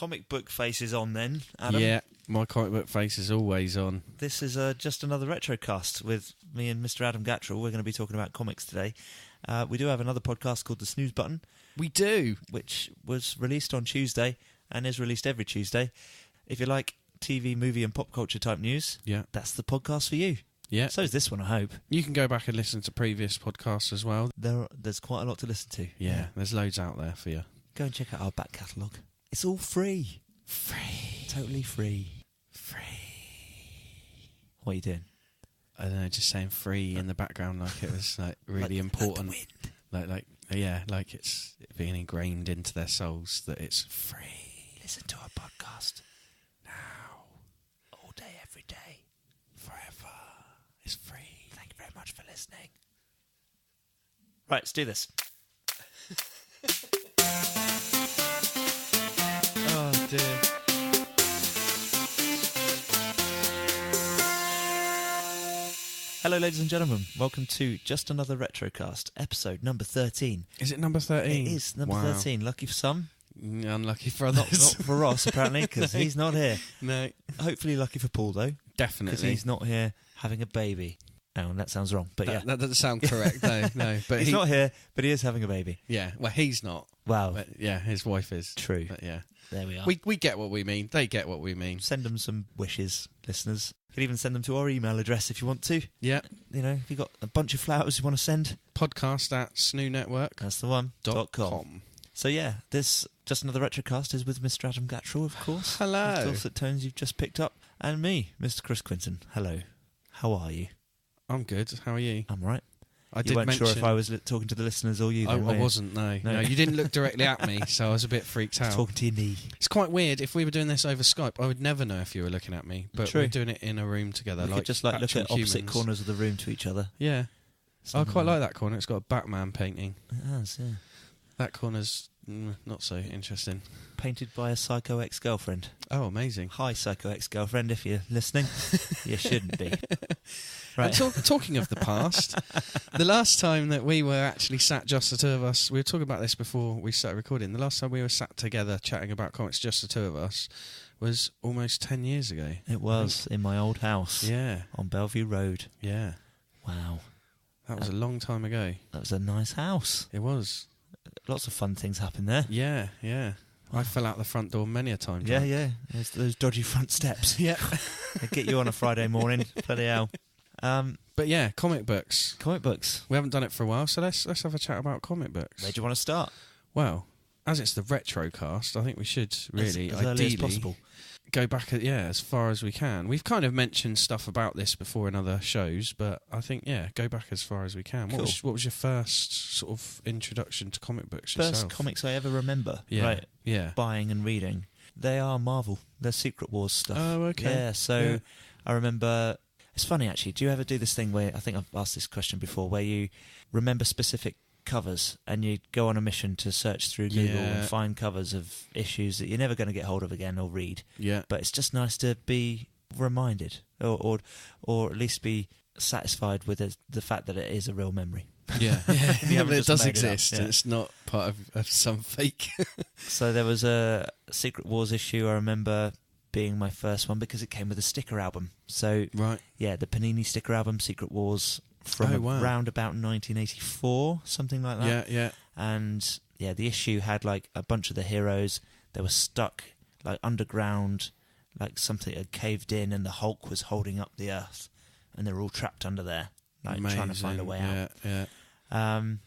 comic book face is on then, Adam. Yeah, my comic book face is always on. This is just another retrocast with me and Mr. Adam Gattrell. We're going to be talking about comics today. We do have another podcast called The Snooze Button. We do. Which was released on Tuesday and is released every Tuesday. If you like TV, movie and pop culture type news, that's the podcast for you. Yeah. So is this one, I hope. You can go back and listen to previous podcasts as well. There's quite a lot to listen to. Yeah, there's loads out there for you. Go and check out our back catalogue. It's all free. Free. Totally free. Free. What are you doing? I don't know, just saying free in the background like it was like really important. Like it's being ingrained into their souls that it's free. Listen to our podcast. Now. All day, every day. Forever. It's free. Thank you very much for listening. Right, let's do this. Oh, dear. Hello, ladies and gentlemen. Welcome to Just Another Retrocast, episode number 13. Is it number 13? It is number 13. Lucky for some. Unlucky for others. Not for Ross, apparently, because he's not here. No. Hopefully lucky for Paul, though. Definitely. Because he's not here having a baby. Oh, that sounds wrong, but that doesn't sound correct, no. But he's not here, but he is having a baby. Yeah, well, he's not. Wow. But yeah, his wife is. True. But yeah. There we are. We get what we mean. They get what we mean. Send them some wishes, listeners. You can even send them to our email address if you want to. Yeah. You know, if you've got a bunch of flowers you want to send. Podcast@SNEW That's the one. .com. So yeah, this Just Another Retrocast is with Mr. Adam Gattrell, of course. Hello. The dulcet tones you've just picked up. And me, Mr. Chris Quinton. Hello. How are you? I'm good. How are you? I'm right. You weren't sure if I was talking to the listeners or you. I wasn't, no. You didn't look directly at me, so I was a bit freaked out. Talking to your knee. It's quite weird. If we were doing this over Skype, I would never know if you were looking at me. But we're doing it in a room together. We could just look at opposite corners of the room to each other. Yeah. I quite like that corner. It's got a Batman painting. It has, yeah. That corner's not so interesting. Painted by a psycho ex-girlfriend. Oh, amazing. Hi, psycho ex-girlfriend, if you're listening. You shouldn't be. Right. And talking of the past, the last time that we were actually sat, just the two of us, we were talking about this before we started recording, the last time we were sat together chatting about comics, just the two of us, was almost 10 years ago. It was, in my old house. Yeah. On Bellevue Road. Yeah. Wow. That was a long time ago. That was a nice house. It was. Lots of fun things happened there. Yeah, yeah. I fell out the front door many a time. Yeah, yeah. There's those dodgy front steps. Yeah. They get you on a Friday morning. Bloody hell. But yeah, comic books. Comic books. We haven't done it for a while, so let's have a chat about comic books. Where do you want to start? Well, as it's the retrocast, I think we should really, as ideally, early as possible. Go back as far as we can. We've kind of mentioned stuff about this before in other shows, but I think, go back as far as we can. Cool. What was your first sort of introduction to comic books yourself? First comics I ever remember buying and reading. They are Marvel. They're Secret Wars stuff. Oh, okay. Yeah, so I remember... It's funny, actually. Do you ever do this thing where... I think I've asked this question before, where you remember specific covers and you go on a mission to search through Google and find covers of issues that you're never going to get hold of again or read. Yeah. But it's just nice to be reminded or at least be satisfied with the fact that it is a real memory. Yeah, it does exist. Yeah. It's not part of some fake. So there was a Secret Wars issue I remember being my first one because it came with a sticker album. So the Panini sticker album, Secret Wars, from around about 1984, something like that. Yeah. And the issue had like a bunch of the heroes. They were stuck like underground, like something had caved in, and the Hulk was holding up the Earth, and they were all trapped under there, like trying to find a way out. And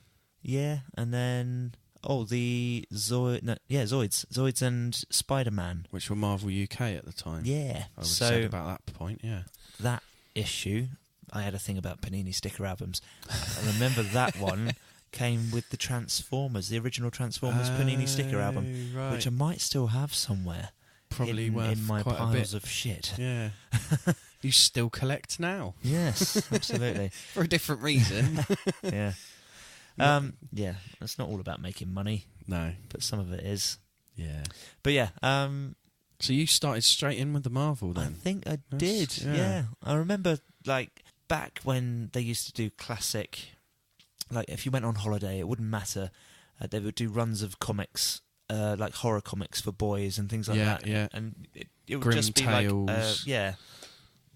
then the Zoids and Spider-Man, which were Marvel UK at the time. Yeah, I would have said about that point. Yeah, that issue. I had a thing about Panini sticker albums. I remember that one came with the Transformers, the original Transformers Panini sticker album, which I might still have somewhere. Probably in my piles of shit. Yeah. You still collect now. Yes, absolutely. For a different reason. Yeah. It's not all about making money. No. But some of it is. Yeah. But yeah. So you started straight in with the Marvel then? I think I did, yeah. I remember, like, back when they used to do classic... Like, if you went on holiday, it wouldn't matter. They would do runs of comics like horror comics for boys and things like that. Yeah. And it would Grim just be Tales. like,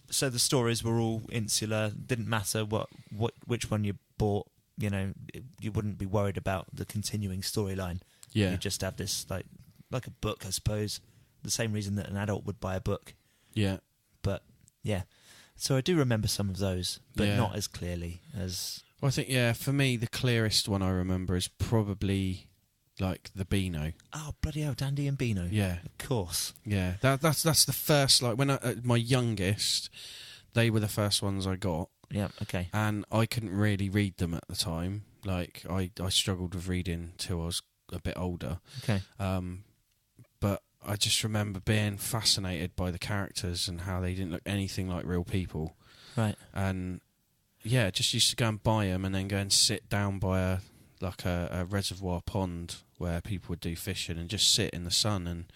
So the stories were all insular. Didn't matter which one you bought. You know, you wouldn't be worried about the continuing storyline. Yeah. You just have this like a book, I suppose. The same reason that an adult would buy a book. Yeah. But yeah, so I do remember some of those, but not as clearly as. Well, I think for me the clearest one I remember is probably like the Beano. Oh bloody hell, Dandy and Beano! Yeah, of course. Yeah, that's the first. Like when my youngest, they were the first ones I got. Yeah, okay. And I couldn't really read them at the time. Like I struggled with reading till I was a bit older. Okay. But I just remember being fascinated by the characters and how they didn't look anything like real people. Right. And just used to go and buy them and then go and sit down by a reservoir pond where people would do fishing and just sit in the sun and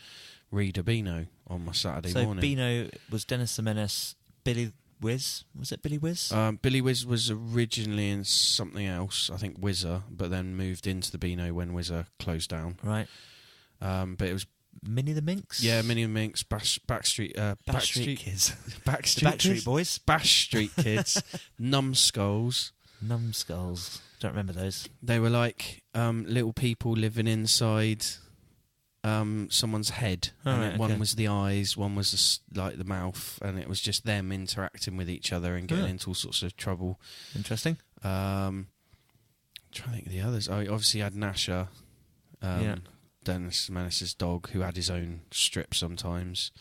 read a Beano on my Saturday morning. So Beano was Dennis the Menace, Billy Whiz. Was it Billy Whiz? Billy Whiz was originally in something else, I think Whizzer, but then moved into the Beano when Whizzer closed down. Right. But it was Minnie the Minx? Yeah, Minnie the Minx, Backstreet Kids. Backstreet Boys? Bash Street Kids, Numbskulls. Numbskulls. Don't remember those. They were like little people living inside someone's head. One was the eyes, one was like the mouth, and it was just them interacting with each other and getting into all sorts of trouble. Interesting. I'm trying to think of the others. I obviously had Nasher. Dennis Menace's dog, who had his own strip sometimes.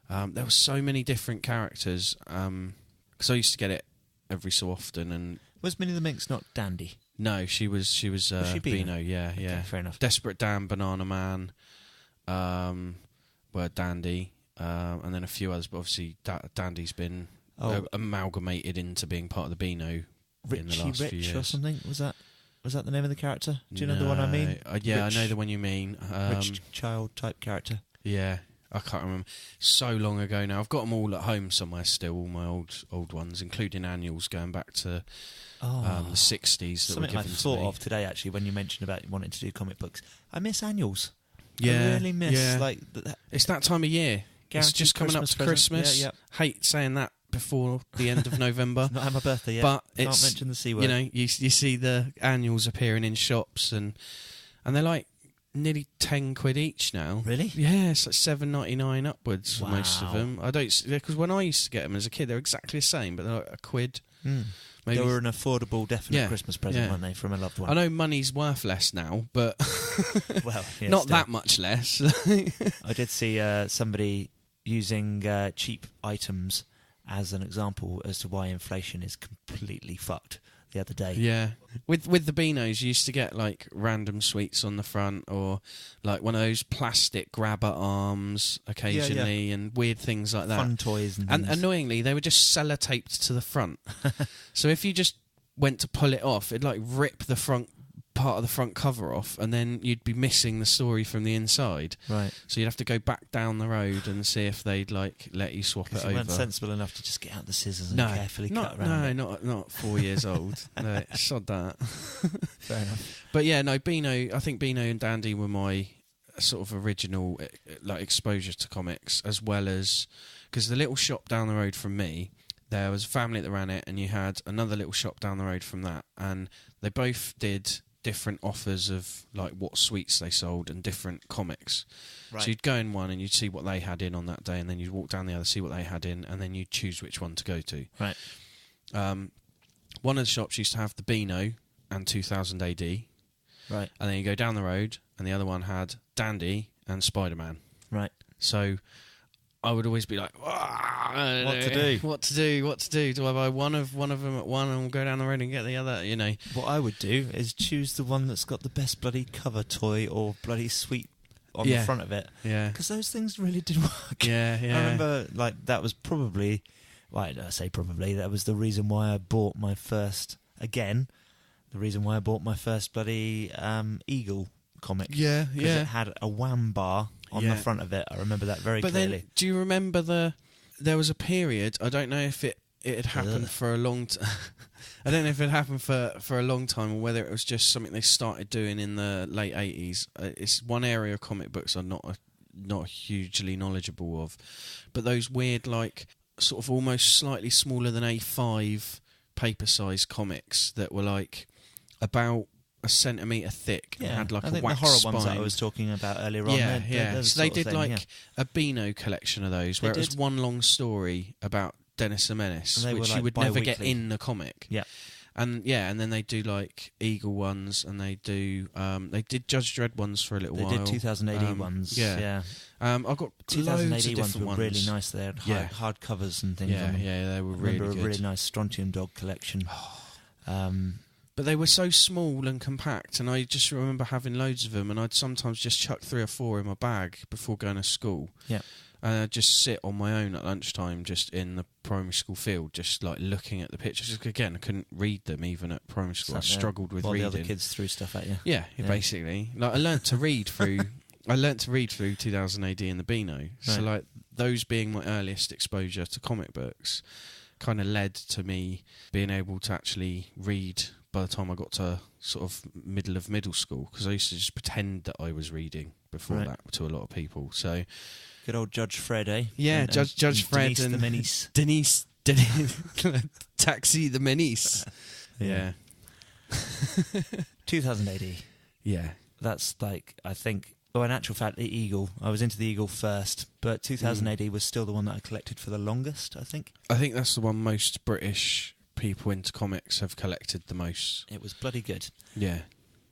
There were so many different characters, because I used to get it every so often. And was Minnie the Minx not Dandy? No, she was Beano, yeah. Okay, fair enough. Desperate Dan, Banana Man, were Dandy, and then a few others, but obviously Dandy's been amalgamated into being part of the Beano in the last few years. Or something? Was that the name of the character? Do you know the one I mean? I know the one you mean. Rich child type character. Yeah, I can't remember. So long ago now. I've got them all at home somewhere still, all my old ones, including annuals going back to the 60s. Something I thought of today, actually, when you mentioned about wanting to do comic books. I miss annuals. Yeah, I really miss. Yeah. Like it's that time of year. It's just coming up to Christmas. Yeah. Hate saying that before the end of November. It's not had my birthday yet. But Can't mention the C word. You know, you see the annuals appearing in shops, and they're like nearly £10 each now. Really? Yeah, it's like $7.99 upwards for most of them. I don't, because when I used to get them as a kid, they're exactly the same, but they're like £1. Maybe. They were an affordable, definite Christmas present, weren't they, from a loved one? I know money's worth less now, but well, not that much less. I did see somebody using cheap items as an example as to why inflation is completely fucked the other day. Yeah. With the Beanos, you used to get like random sweets on the front, or like one of those plastic grabber arms occasionally, and weird things like that. Fun toys and things. And annoyingly, they were just sellotaped to the front. So if you just went to pull it off, it'd like rip the front part of the front cover off, and then you'd be missing the story from the inside. Right. So you'd have to go back down the road and see if they'd like let you swap it over. You weren't sensible enough to just get out the scissors and carefully cut around. No, not 4 years old. No, sod that. Fair enough. But yeah, no, Beano. I think Beano and Dandy were my sort of original like exposure to comics, as well as because the little shop down the road from me, there was a family that ran it, and you had another little shop down the road from that, and they both did different offers of like what sweets they sold and different comics. Right. So you'd go in one and you'd see what they had in on that day, and then you'd walk down the other, see what they had in, and then you'd choose which one to go to. Right. One of the shops used to have the Beano and 2000 AD. Right. And then you go down the road, and the other one had Dandy and Spider-Man. Right. So I would always be like, what to do? Do I buy one of them at one and go down the road and get the other? You know. What I would do is choose the one that's got the best bloody cover toy or bloody sweet on the front of it. Yeah. Because those things really did work. Yeah. I remember, like, that was probably, I say probably, that was the reason why I bought my first, bloody Eagle comic. Yeah. Because it had a wham bar on the front of it. I remember that very clearly. Then, do you remember there was a period, I don't know if it it had happened for a long time. I don't know if it happened for a long time or whether it was just something they started doing in the late 80s. It's one area of comic books I'm not hugely knowledgeable of, but those weird, like, sort of almost slightly smaller than A5 paper size comics that were like about a centimetre thick and had like I a think wax the horror spine. ones that I was talking about earlier on. Yeah. So they did a Beano collection of those, where it was one long story about Dennis the Menace, which you would never get in the comic. Yeah. And then they do like Eagle ones, and they did Judge Dredd ones for a little while. They did 2000 AD ones. Yeah. I've got 2000 loads AD of ones different were ones. really nice. They had hard covers and things on them. Yeah, they were I really remember good. a really nice Strontium Dog collection. But they were so small and compact, and I just remember having loads of them, and I'd sometimes just chuck 3 or 4 in my bag before going to school. Yeah. And I'd just sit on my own at lunchtime, just in the primary school field, just like looking at the pictures. Again, I couldn't read them even at primary school. I struggled with reading. While the other kids threw stuff at you. Yeah, basically. Like I learnt to read through. I learnt to read through 2000 AD in the Beano. Right. So like those being my earliest exposure to comic books, kind of led to me being able to actually read by the time I got to sort of middle of middle school, because I used to just pretend that I was reading before that to a lot of people. So. Good old Judge Fred, eh? Yeah, Judge Fred Denise and the Menace. Denise Taxi the Menace. Yeah. 2000 AD. Yeah. That's like, I think, well, in actual fact, the Eagle. I was into the Eagle first, but 2000 AD was still the one that I collected for the longest, I think. I think that's the one most British people into comics have collected the most. It was bloody good. Yeah.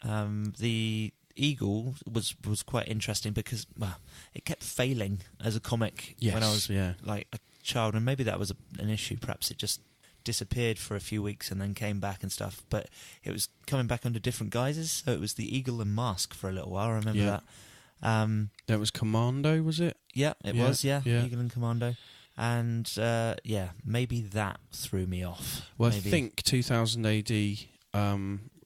The Eagle was quite interesting because, well, it kept failing as a comic when I was like a child, and maybe that was an issue. Perhaps it just disappeared for a few weeks and then came back and stuff, but it was coming back under different guises, so it was the Eagle and Mask for a little while. I remember that. That was Commando, was it? Yeah, it was, Eagle and Commando. And, maybe that threw me off. Well, maybe. I think 2000 AD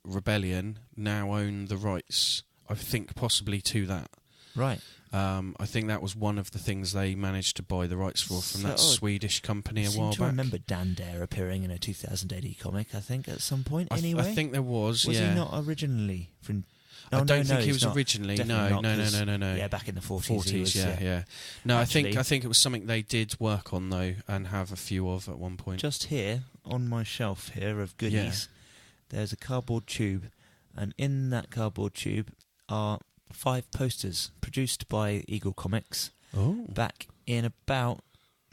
Rebellion now own the rights, I think, possibly to that. Right. I think that was one of the things they managed to buy the rights for from that Swedish company a while back. I remember Dan Dare appearing in a 2000 AD comic, I think, at some point, anyway. I think there was, Was he not originally from... I don't think he was originally. No. Yeah, back in the 40s. Yeah. No, actually, I think it was something they did work on, though, and have a few of at one point. Just here, on my shelf here of goodies, there's a cardboard tube, and in that cardboard tube are 5 posters produced by Eagle Comics back in about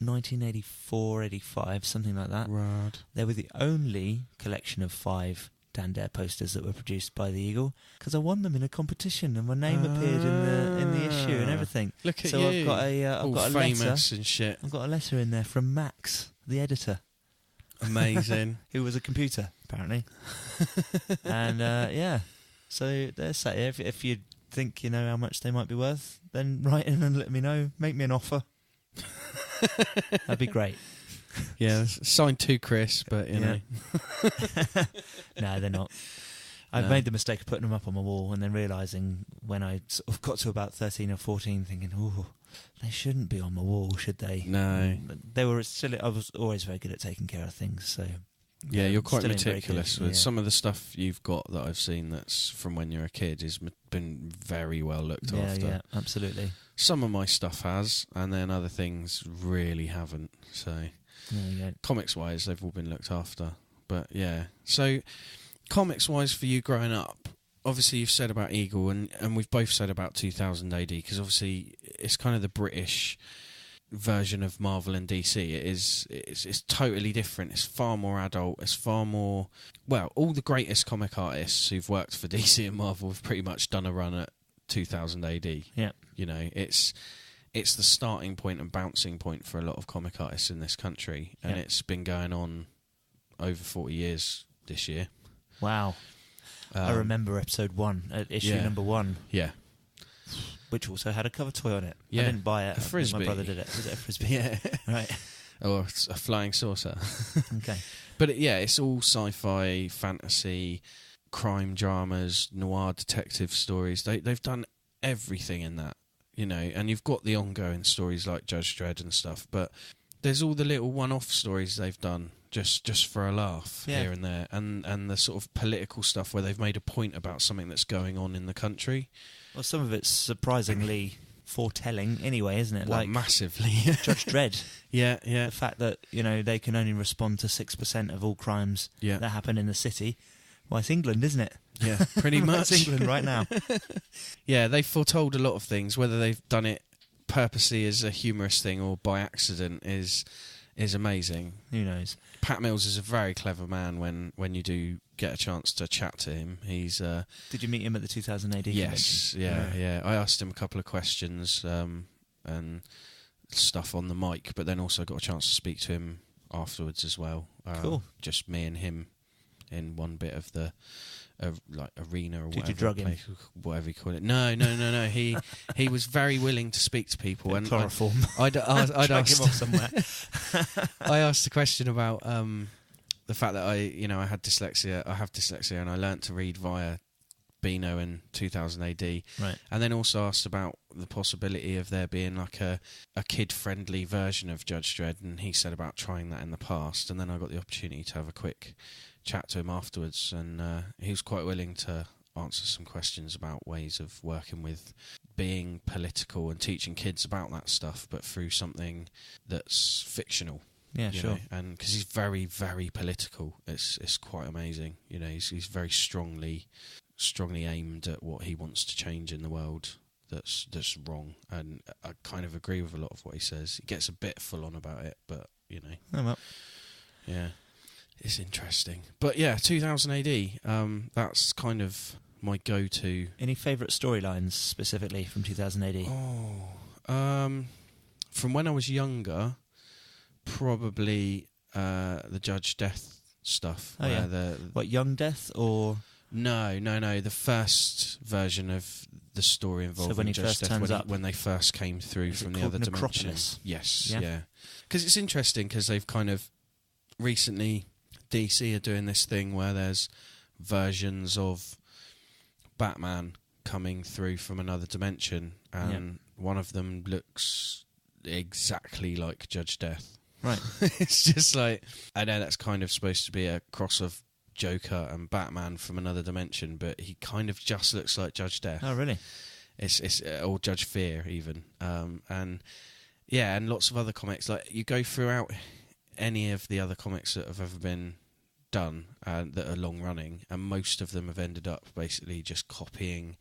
1984-85, something like that. Right. They were the only collection of 5 Dan Dare posters that were produced by the Eagle, because I won them in a competition and my name appeared in the issue and everything. Look at so you. I've got a famous letter and shit. I've got a letter in there from Max, the editor. Amazing. Who was a computer, apparently. And so they're sat here. If you think you know how much they might be worth, then write in and let me know. Make me an offer. That'd be great. Yeah, signed to Chris, but you know. No, they're not. I made the mistake of putting them up on my wall and then realising when I sort of got to about 13 or 14 thinking, oh, they shouldn't be on my wall, should they? No. They were still. I was always very good at taking care of things, so... Yeah, you're quite meticulous with some of the stuff you've got that I've seen that's from when you're a kid has been very well looked after. Yeah, absolutely. Some of my stuff has, and then other things really haven't. So, comics-wise, they've all been looked after. But yeah, so comics-wise for you growing up, obviously you've said about Eagle, and we've both said about 2000 AD, because obviously it's kind of the British version of Marvel and DC. It's totally different. It's far more adult. It's far more... Well, all the greatest comic artists who've worked for DC and Marvel have pretty much done a run at 2000 AD. Yeah. You know, it's the starting point and bouncing point for a lot of comic artists in this country, and it's been going on over 40 years this year. Wow. I remember episode 1, issue number 1. Yeah. Which also had a cover toy on it. Yeah. I didn't buy it. A frisbee. My brother did it. Was it a frisbee? Yeah. Right. Or a flying saucer. Okay. But it's all sci-fi, fantasy, crime dramas, noir detective stories. They've done everything in that, you know. And you've got the ongoing stories like Judge Dredd and stuff, but there's all the little one-off stories they've done just for a laugh here and there, and the sort of political stuff where they've made a point about something that's going on in the country. Well, some of it's surprisingly foretelling anyway, isn't it? Well, like massively. Judge Dredd. Yeah. The fact that, they can only respond to 6% of all crimes that happen in the city. Well, it's England, isn't it? Yeah, pretty much. It's England right now. Yeah, they've foretold a lot of things. Whether they've done it purposely as a humorous thing or by accident is amazing. Who knows? Pat Mills is a very clever man when you do get a chance to chat to him. He's Did you meet him at the 2000 AD Yes, convention? yeah. I asked him a couple of questions and stuff on the mic, but then also got a chance to speak to him afterwards as well. Cool. Just me and him in one bit of the like arena or whatever. Did you drug him? Whatever you call it. No. He was very willing to speak to people. And chloroform. I'd asked him off somewhere. I asked a question about the fact that I had dyslexia. I have dyslexia, and I learnt to read via Beano in 2000 AD. Right. And then also asked about the possibility of there being like a kid-friendly version of Judge Dredd, and he said about trying that in the past. And then I got the opportunity to have a quick chat to him afterwards, and he was quite willing to answer some questions about ways of working with being political and teaching kids about that stuff, but through something that's fictional. Yeah, sure. And because he's very, very political, it's quite amazing. He's very strongly aimed at what he wants to change in the world that's wrong, and I kind of agree with a lot of what he says. He gets a bit full on about it, but Oh, well. Yeah, it's interesting. But yeah, 2000 AD, that's kind of my go-to. Any favourite storylines specifically from 2000 AD? From when I was younger, probably the Judge Death stuff. Oh, yeah. What, Young Death or... No. The first version of the story involving when he Judge first Death, turns up, when they first came through from the other dimension. Yes, yeah. Because it's interesting because they've kind of recently, DC are doing this thing where there's versions of Batman coming through from another dimension, and one of them looks exactly like Judge Death. Right. It's just like, I know that's kind of supposed to be a cross of Joker and Batman from another dimension, but he kind of just looks like Judge Death. Oh, really? It's or Judge Fear even, and lots of other comics. Like, you go throughout any of the other comics that have ever been done that are long running, and most of them have ended up basically just copying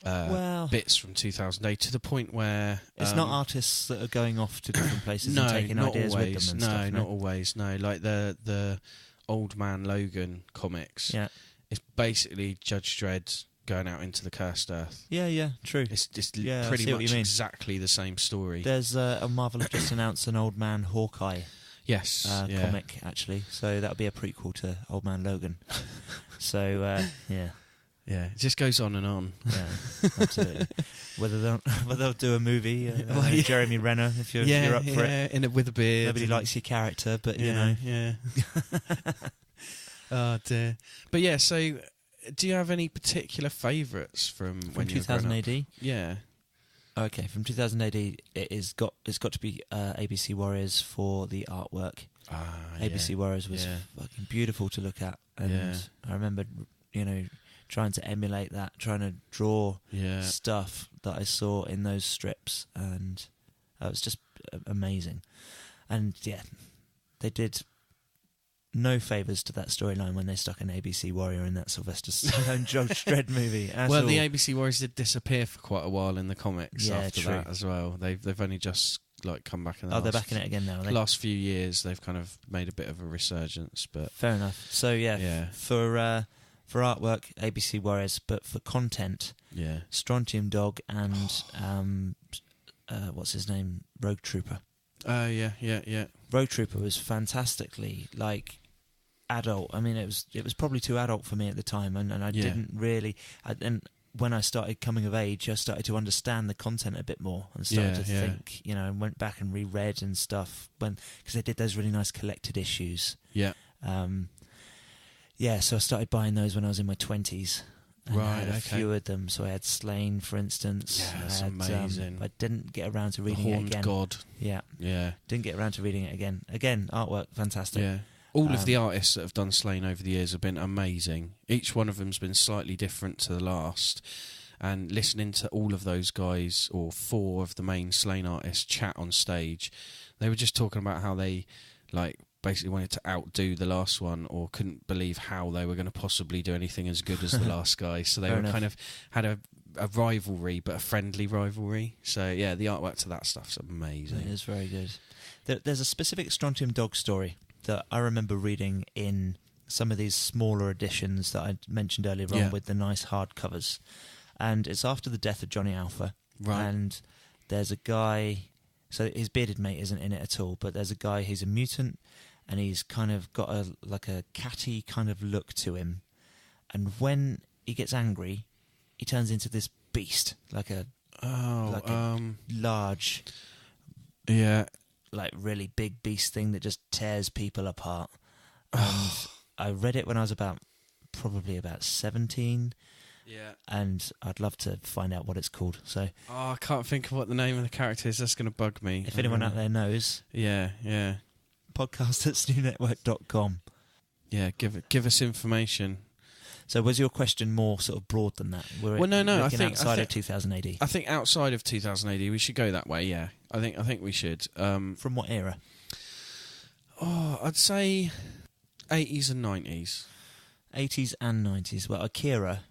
bits from 2008 to the point where it's not artists that are going off to different places and taking ideas with them and stuff. Not always. No, like the Old Man Logan comics. Yeah, it's basically Judge Dredd going out into the cursed earth. Yeah, true. It's pretty much exactly the same story. There's a Marvel have just announced an Old Man Hawkeye. Yes, comic actually. So that'll be a prequel to Old Man Logan. So yeah, it just goes on and on. Yeah, absolutely. whether they'll do a movie, Jeremy Renner, if you're up for it, with a beard. Nobody likes your character, but you know. Yeah. Oh dear. But yeah, so do you have any particular favourites from when 2000 AD? Yeah. Okay, from 2000 AD, it's got to be ABC Warriors for the artwork. ABC Warriors was fucking beautiful to look at, and I remember, trying to emulate that, trying to draw stuff that I saw in those strips, and it was just amazing. And they did no favours to that storyline when they stuck an ABC Warrior in that Sylvester Stallone Judge Dredd movie. Well, the ABC Warriors did disappear for quite a while in the comics after that as well. They've only just come back in the they're back in it again now. Last few years they've kind of made a bit of a resurgence, but fair enough. So for artwork, ABC Warriors, but for content, Strontium Dog and what's his name, Rogue Trooper. Yeah. Rogue Trooper was fantastically adult. I mean, it was probably too adult for me at the time, and I didn't really. And when I started coming of age, I started to understand the content a bit more and started to think. And went back and reread and stuff because they did those really nice collected issues. Yeah. So I started buying those when I was in my 20s, And I had a okay. few of them. So I had Slain, for instance. Yeah, that's I had, amazing. I didn't get around to The reading it Horned again. God. Yeah. Yeah. Didn't get around to reading it again. Again, artwork, fantastic. Yeah. All of the artists that have done Slain over the years have been amazing. Each one of them's been slightly different to the last. And listening to all of those guys, or 4 of the main Slain artists, chat on stage, they were just talking about how they, like, basically wanted to outdo the last one, or couldn't believe how they were going to possibly do anything as good as the last guy. So they Fair were enough. kind of had a rivalry, but a friendly rivalry. So yeah, the artwork to that stuff's amazing. It is very good. There's a specific Strontium Dog story that I remember reading in some of these smaller editions that I mentioned earlier on, with the nice hard covers. And it's after the death of Johnny Alpha. Right. And there's a guy, so his bearded mate isn't in it at all, but there's a guy, he's a mutant, and he's kind of got a catty kind of look to him. And when he gets angry, he turns into this beast, like a large, like really big beast thing that just tears people apart. And I read it when I was probably about 17. Yeah. And I'd love to find out what it's called. So I can't think of what the name of the character is. That's going to bug me. if anyone out there knows, yeah. podcast@snewNetwork.com. Yeah, give us information. So was your question more sort of broad than that? Well, no. I think outside of 2000 AD. I think outside of 2000 AD, we should go that way. Yeah, I think we should. From what era? I'd say 80s and 90s. 80s and 90s. Well, Akira.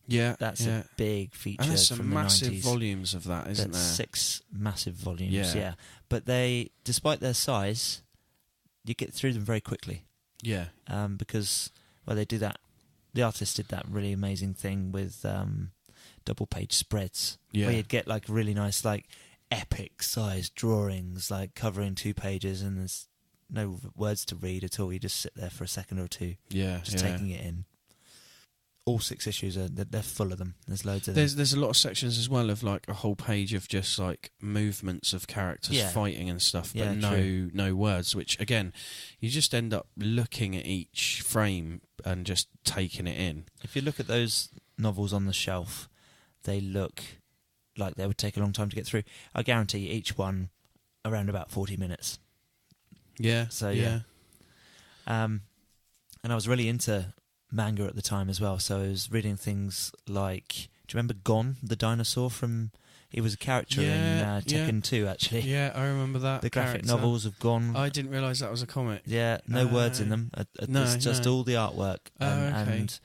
Yeah, that's a big feature. And there's some from the massive 90s. volumes of that, isn't That's there? 6 massive volumes. Yeah. Yeah, but they, despite their size, you get through them very quickly. Yeah. Because they do that. The artist did that really amazing thing with double page spreads, where you'd get like really nice, like epic sized drawings, like covering 2 pages, and there's no words to read at all. You just sit there for a second or two, just taking it in. All 6 issues they're full of them. There's loads of them. There's a lot of sections as well of like a whole page of just like movements of characters fighting and stuff, but no words. Which again, you just end up looking at each frame and just taking it in. If you look at those novels on the shelf, they look like they would take a long time to get through. I guarantee each one around about 40 minutes. Yeah. So yeah. And I was really into manga at the time as well, so I was reading things like, do you remember Gon, the dinosaur from... He was a character in Tekken 2, actually. Yeah, I remember that. The graphic novels of Gon. I didn't realise that was a comic. Yeah, no words in them. It's just all the artwork. And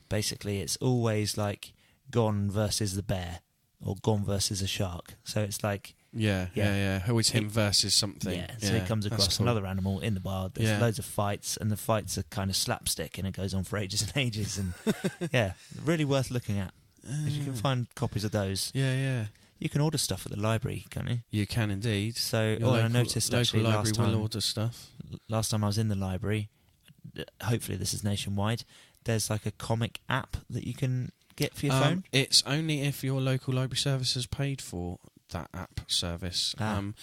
basically it's always like Gon versus the bear, or Gon versus a shark. So it's like... Yeah. Always him versus something. Yeah, so he comes across another animal in the wild. There's loads of fights, and the fights are kind of slapstick, and it goes on for ages and ages. And really worth looking at. If you can find copies of those. Yeah. You can order stuff at the library, can't you? You can indeed. So, I noticed actually last time. Will order stuff. Last time I was in the library, hopefully this is nationwide. There's like a comic app that you can get for your phone. It's only if your local library service has paid for that app service. And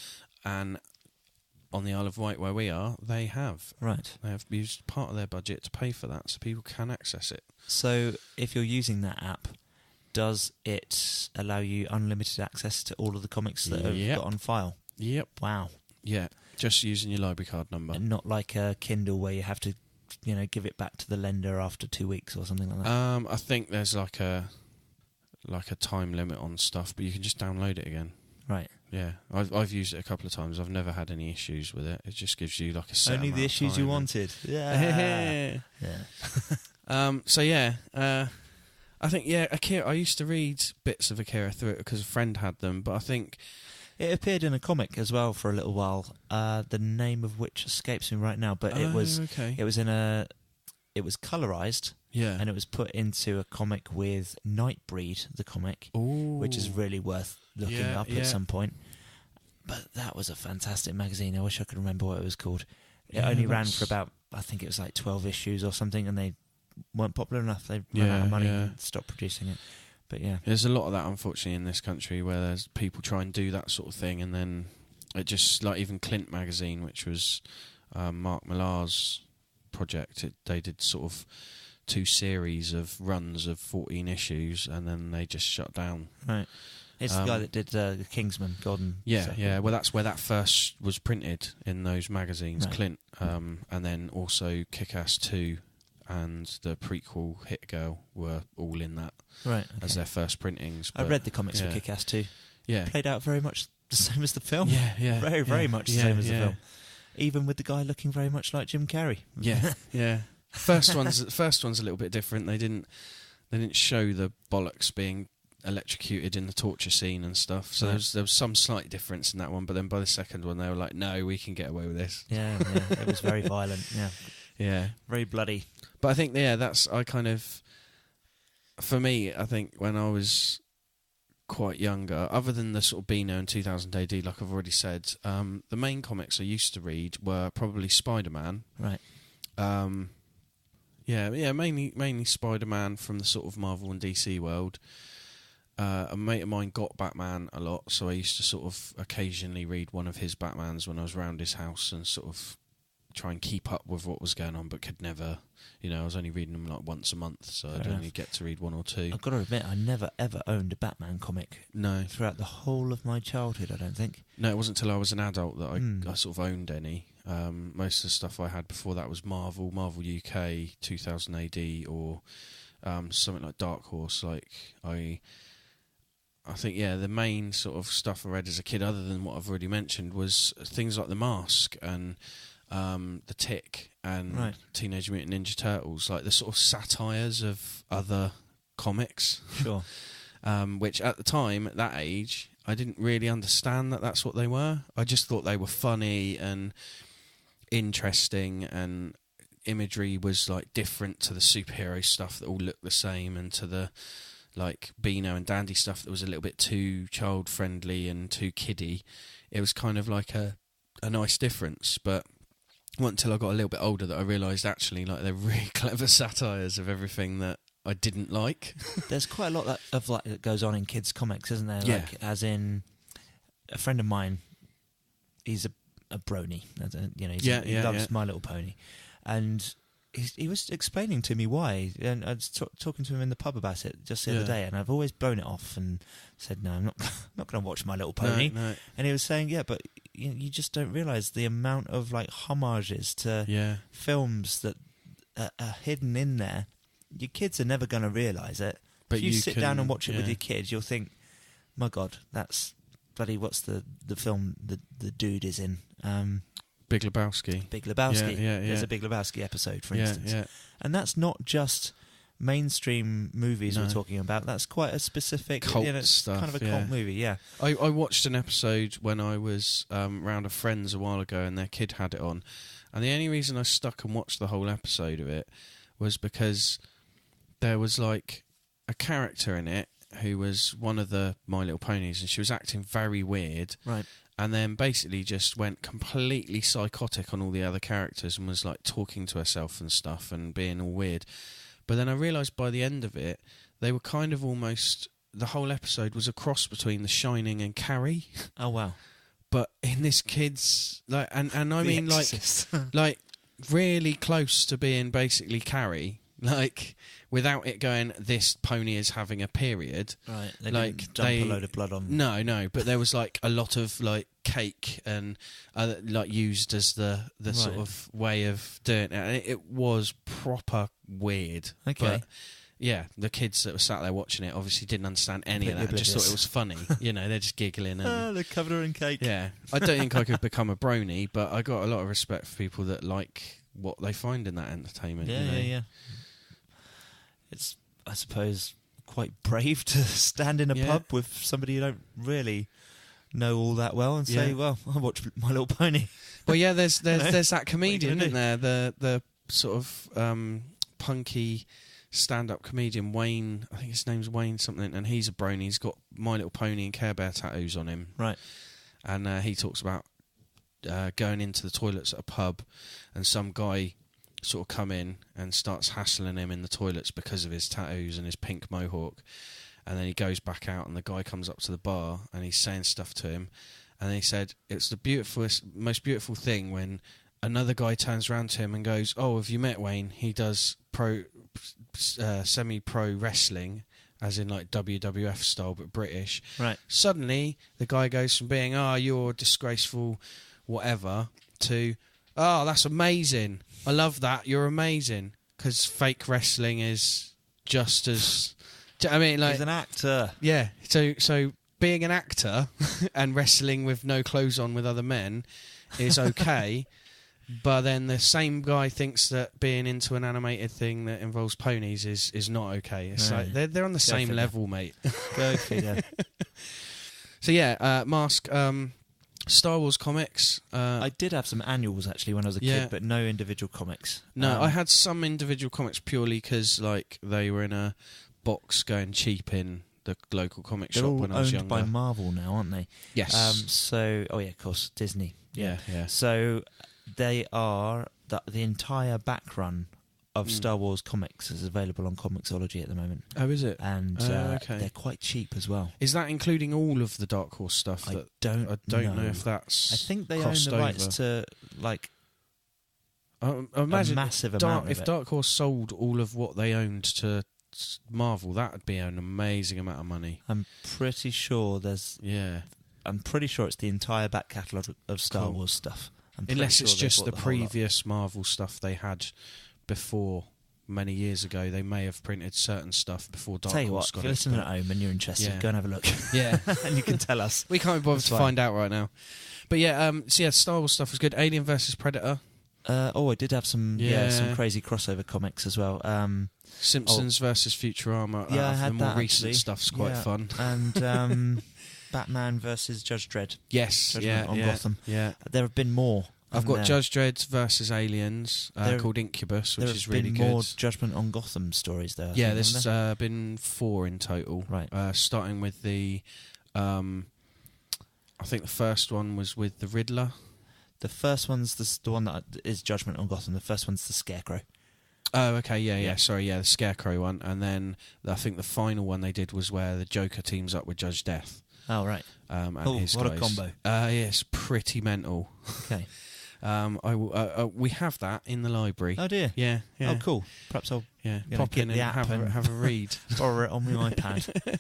on the Isle of Wight where we are, they have. Right. They have used part of their budget to pay for that, so people can access it. So if you're using that app, does it allow you unlimited access to all of the comics that have got on file? Yep. Wow. Yeah, just using your library card number. And not like a Kindle where you have to, give it back to the lender after 2 weeks or something like that. I think there's like a time limit on stuff, but you can just download it again. Right. Yeah, I've used it a couple of times. I've never had any issues with it. It just gives you like a set Only amount the of issues time you wanted. Yeah. I think Akira. I used to read bits of Akira through it because a friend had them, but I think it appeared in a comic as well for a little while. The name of which escapes me right now, but it was colorized. Yeah. And it was put into a comic with Nightbreed, the comic, which is really worth looking up at some point. But that was a fantastic magazine. I wish I could remember what it was called. It only ran for about, I think it was like 12 issues or something, and they weren't popular enough. They ran out of money and stopped producing it. But yeah. There's a lot of that, unfortunately, in this country where there's people try and do that sort of thing, and then it just, like even Clint magazine, which was Mark Millar's project, they did sort of 2 series of runs of 14 issues, and then they just shut down. Right. It's the guy that did the Kingsman, Golden. Yeah. Well, that's where that first was printed in those magazines, Right. Clint, and then also Kick-Ass 2 and the prequel Hit Girl were all in that Right. as their first printings. I read the comics for Kick-Ass 2. Yeah. Played out very much the same as the film. Yeah. Very much the same as the film. Even with the guy looking very much like Jim Carrey. Yeah. First one's a little bit different. They didn't show the bollocks being electrocuted in the torture scene and stuff. So there was some slight difference in that one. But then by the second one, they were like, "No, we can get away with this." Yeah. It was very violent. Yeah. Very bloody. But I think for me, I think when I was quite younger, other than the sort of Beano and 2000 AD, like I've already said, the main comics I used to read were probably Spider-Man. Right. Mainly Spider-Man from the sort of Marvel and DC world. A mate of mine got Batman a lot, so I used to sort of occasionally read one of his Batmans when I was around his house and sort of try and keep up with what was going on, but could never, I was only reading them like once a month, so I'd only get to read 1 or 2. I've got to admit, I never ever owned a Batman comic. No. Throughout the whole of my childhood, I don't think. No, it wasn't until I was an adult that I sort of owned any. Most of the stuff I had before that was Marvel UK, 2000 AD, or something like Dark Horse. Like I think, the main sort of stuff I read as a kid, other than what I've already mentioned, was things like The Mask and The Tick and Teenage Mutant Ninja Turtles, like the sort of satires of other comics. Sure. Which at the time, at that age, I didn't really understand that that's what they were. I just thought they were funny and interesting, and imagery was like different to the superhero stuff that all looked the same, and to the like Beano and Dandy stuff that was a little bit too child friendly and too kiddie. It was kind of like a nice difference, but it wasn't until I got a little bit older that I realised actually like they're really clever satires of everything that I didn't like. There's quite a lot that goes on in kids' comics, isn't there? Yeah. Like, as in, a friend of mine, he's a brony. He loves My Little Pony, and he was explaining to me why, and I was talking to him in the pub about it just the other day, and I've always blown it off and said, no, I'm not going to watch My Little Pony. No. And he was saying, but you just don't realise the amount of like homages to films that are hidden in there. Your kids are never going to realise it. But if you sit down and watch it with your kids, you'll think, my God, that's bloody, what's the film the dude is in? Big Lebowski. Big Lebowski. Yeah. There's a Big Lebowski episode, for instance. Yeah. And that's not just mainstream movies we're talking about. That's quite a specific cult stuff. Kind of a cult movie, yeah. I watched an episode when I was round a friend's a while ago, and their kid had it on. And the only reason I stuck and watched the whole episode of it was because there was like a character in it who was one of the My Little Ponies, and she was acting very weird. Right. And then basically just went completely psychotic on all the other characters and was like talking to herself and stuff and being all weird. But then I realised by the end of it, they were kind of almost... The whole episode was a cross between The Shining and Carrie. Oh, wow. But in this kid's... like, and I mean, Exorcist. like really close to being basically Carrie. Like, without it going, this pony is having a period. Right, they like, didn't dump a load of blood on... No, but there was like a lot of like cake and like used as the sort of way of doing it. And it was proper weird. Okay. But yeah, the kids that were sat there watching it obviously didn't understand any of that. And just thought it was funny. They're just giggling. And they're covered her in cake. Yeah. I don't think I could become a brony, but I got a lot of respect for people that like what they find in that entertainment. Yeah. It's, I suppose, quite brave to stand in a pub with somebody you don't really know all that well and say, well, I watch My Little Pony. Well, yeah, there's that comedian, isn't there? The sort of punky stand-up comedian, Wayne, I think his name's Wayne something, and he's a brony. He's got My Little Pony and Care Bear tattoos on him. Right. And he talks about going into the toilets at a pub and some guy sort of come in and starts hassling him in the toilets because of his tattoos and his pink mohawk, and then he goes back out and the guy comes up to the bar and he's saying stuff to him, and he said it's the most beautiful thing when another guy turns around to him and goes, "Oh, have you met Wayne? He does semi-pro wrestling, as in like WWF style but British. Right. Suddenly, the guy goes from being you're disgraceful, whatever, to that's amazing. I love that. You're amazing. Because fake wrestling is just as. I mean, like he's an actor. Yeah. So being an actor and wrestling with no clothes on with other men is okay. But then the same guy thinks that being into an animated thing that involves ponies is not okay. It's like they're on the same level, mate. Go figure. So yeah, Mask, Star Wars comics. I did have some annuals actually when I was a kid, but no individual comics. No, I had some individual comics purely because like they were in a box going cheap in the local comic shop when I was younger. They're all owned by Marvel now, aren't they? Yes. Of course, Disney. Yeah. So they are the entire back run of Star Wars comics is available on Comixology at the moment. Oh, is it? And they're quite cheap as well. Is that including all of the Dark Horse stuff? I don't know if that's. I think they own the rights to like. Imagine a massive amount of if it. Dark Horse sold all of what they owned to Marvel, that would be an amazing amount of money. I'm pretty sure I'm pretty sure it's the entire back catalogue of Star Wars stuff. Unless it's just the previous Marvel stuff they had before many years ago. They may have printed certain stuff before Dark Horse got it. If you're listening at home and you're interested, go and have a look. Yeah. And you can tell us. We can't be bothered to find out right now. But Star Wars stuff was good. Alien vs Predator. I did have some crazy crossover comics as well. Simpsons versus Futurama. I had the more that recent actually. stuff's quite fun. And Batman versus Judge Dredd. Yes, on Gotham. Yeah, there have been more. I've got Judge Dredd versus Aliens called Incubus, which is really good. There have been more Judgment on Gotham stories there. There's been 4 in total. Right. Starting with the, I think the first one was with the Riddler. The first one's the one that is Judgment on Gotham. The first one's the Scarecrow. Oh, okay, yeah. Sorry, the Scarecrow one. And then I think the final one they did was where the Joker teams up with Judge Death. Oh, right. And his what guys. a combo. It's pretty mental. Okay. We have that in the library. Oh, dear. Yeah. Oh, cool. Perhaps I'll pop in and have a read. Borrow it on my iPad.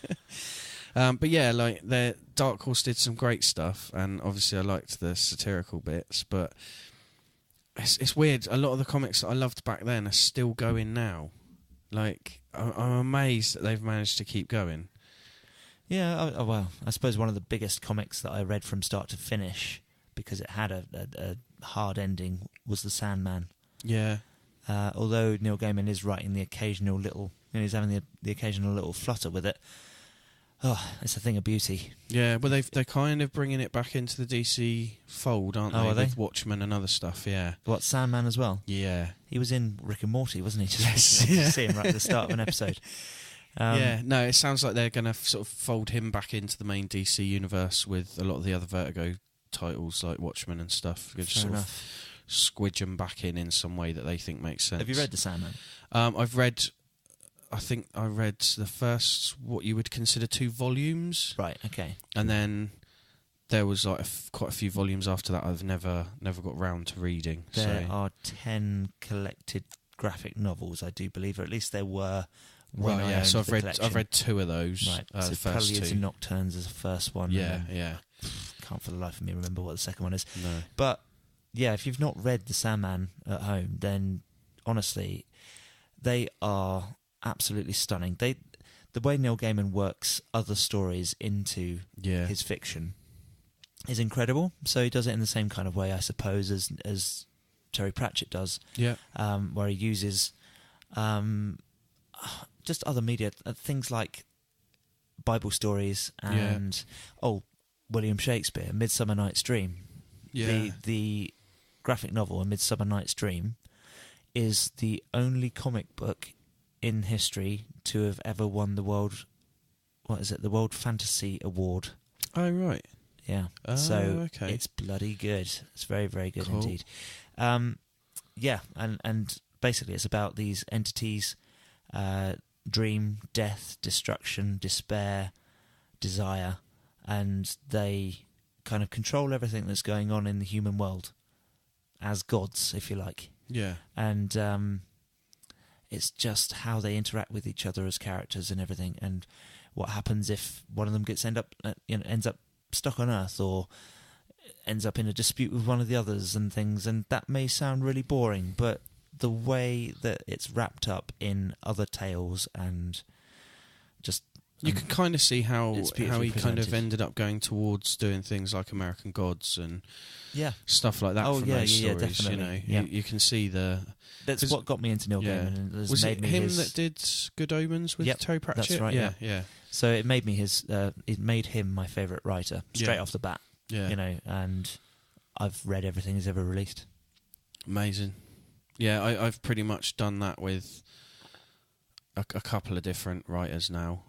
But yeah, like the Dark Horse did some great stuff, and obviously I liked the satirical bits, but it's weird. A lot of the comics that I loved back then are still going now. Like, I'm amazed that they've managed to keep going. Yeah, well, I suppose one of the biggest comics that I read from start to finish, because it had a hard ending, was The Sandman. Yeah. Although Neil Gaiman is writing the occasional little, he's having the occasional little flutter with it. Oh, it's a thing of beauty. Yeah, well, they're kind of bringing it back into the DC fold, aren't they? Are they? With Watchmen and other stuff, yeah. What, Sandman as well? Yeah. He was in Rick and Morty, wasn't he? Yes. You see him right at the start of an episode. No, it sounds like they're going to sort of fold him back into the main DC universe with a lot of the other Vertigo titles like Watchmen and stuff. Just sort of squidge them back in some way that they think makes sense. Have you read The Sandman? I think I read the first, what you would consider 2 volumes. Right, okay. And then there was like quite a few volumes after that I've never got round to reading. There are 10 collected graphic novels, I do believe, or at least there were. So I've read 2 of those. Right, the so first 2. Preludes and Nocturnes is the first one. Yeah. Can't for the life of me remember what the second one is. No. But yeah, if you've not read The Sandman at home, then honestly, they are absolutely stunning. The way Neil Gaiman works other stories into his fiction is incredible. So he does it in the same kind of way, I suppose, as Terry Pratchett does. Yeah. Where he uses just other media, things like Bible stories and William Shakespeare, Midsummer Night's Dream. Yeah. The graphic novel, A Midsummer Night's Dream, is the only comic book in history to have ever won the World Fantasy Award. Oh, right. Yeah. So it's bloody good. It's very, very good indeed. And basically it's about these entities, dream, death, destruction, despair, desire, and they kind of control everything that's going on in the human world as gods, if you like. Yeah. And it's just how they interact with each other as characters and everything, and what happens if one of them ends up stuck on Earth, or ends up in a dispute with one of the others and things. And that may sound really boring, but the way that it's wrapped up in other tales and just... You can kind of see how he presented. kind of ended up going towards doing things like American Gods and stuff like that from those stories. Definitely. You know, you can see that's what got me into Neil Gaiman. And was made it me him that did Good Omens with Terry Pratchett? That's right. Yeah. So it made me it made him my favourite writer straight off the bat. Yeah. You know, and I've read everything he's ever released. Amazing. Yeah, I've pretty much done that with a couple of different writers now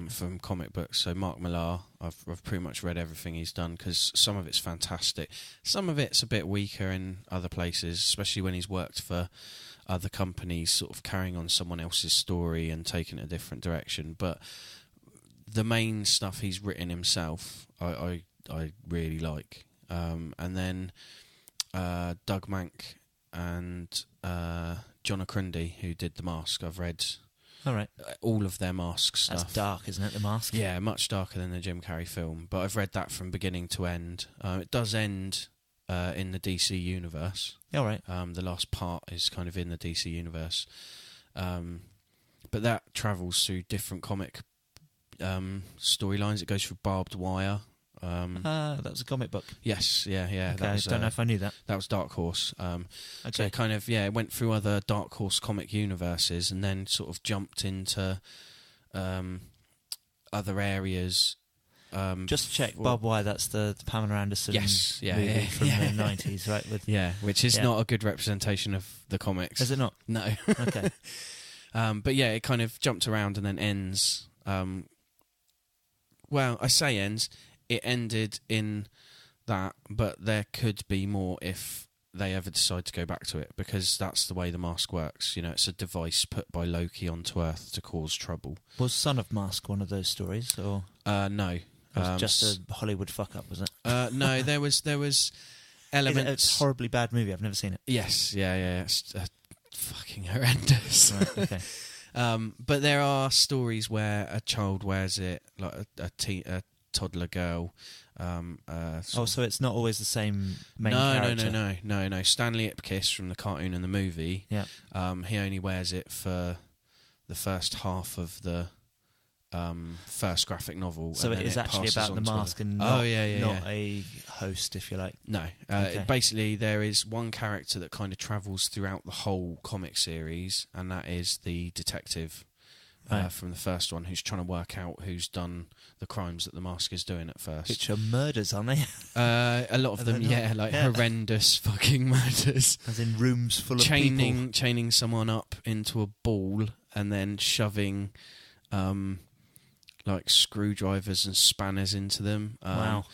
from comic books. So Mark Millar, I've pretty much read everything he's done, because some of it's fantastic. Some of it's a bit weaker in other places, especially when he's worked for other companies, sort of carrying on someone else's story and taking it a different direction. But the main stuff he's written himself, I really like. And then Doug Mank and John O'Crundy, who did The Mask, I've read all of their Mask stuff. That's dark, isn't it, The Mask? Yeah, much darker than the Jim Carrey film, but I've read that from beginning to end. It does end in the DC universe. All right. The last part is kind of in the DC universe. But that travels through different comic storylines. It goes through Barbed Wire. That was a comic book. Yes, yeah. Okay, I don't know if I knew that. That was Dark Horse. Okay. So it kind of, it went through other Dark Horse comic universes and then sort of jumped into other areas. Just to check, Barbed Wire, that's the Pamela Anderson movie from the 90s, right? Which is not a good representation of the comics. Is it not? No. Okay. But yeah, it kind of jumped around and then ends. Well, I say ends. It ended in that, but there could be more if they ever decide to go back to it, because that's the way the Mask works. You know, it's a device put by Loki onto Earth to cause trouble. Was Son of Mask one of those stories, or no? It was just a Hollywood fuck up, was it? No, there was elements. It's a horribly bad movie. I've never seen it. Yes, yeah. It's fucking horrendous. Right, okay. But there are stories where a child wears it, like a toddler girl. So it's not always the same main character? No. Stanley Ipkiss from the cartoon and the movie, he only wears it for the first half of the first graphic novel. So it is actually about the Mask and not a host, if you like. No. Basically, there is one character that kind of travels throughout the whole comic series, and that is the detective from the first one, who's trying to work out who's done the crimes that the Mask is doing at first. Which are murders, aren't they? A lot of them, horrendous fucking murders. As in rooms full of people. Chaining someone up into a ball and then shoving like screwdrivers and spanners into them. Wow.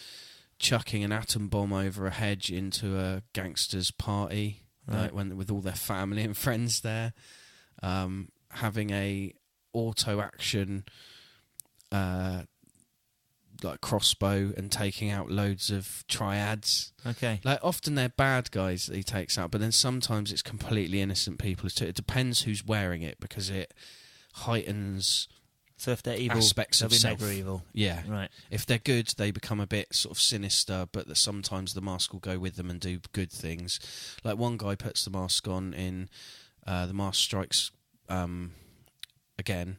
Chucking an atom bomb over a hedge into a gangster's party, with all their family and friends there. Having a auto-action like crossbow and taking out loads of triads. Okay. Like, often they're bad guys that he takes out, but then sometimes it's completely innocent people. It depends who's wearing it, because it heightens... So if they're evil, aspects they'll of be self. mega evil. Yeah. Right. If they're good, they become a bit sort of sinister, but that sometimes the Mask will go with them and do good things. Like, one guy puts the Mask on in The Mask Strikes Again,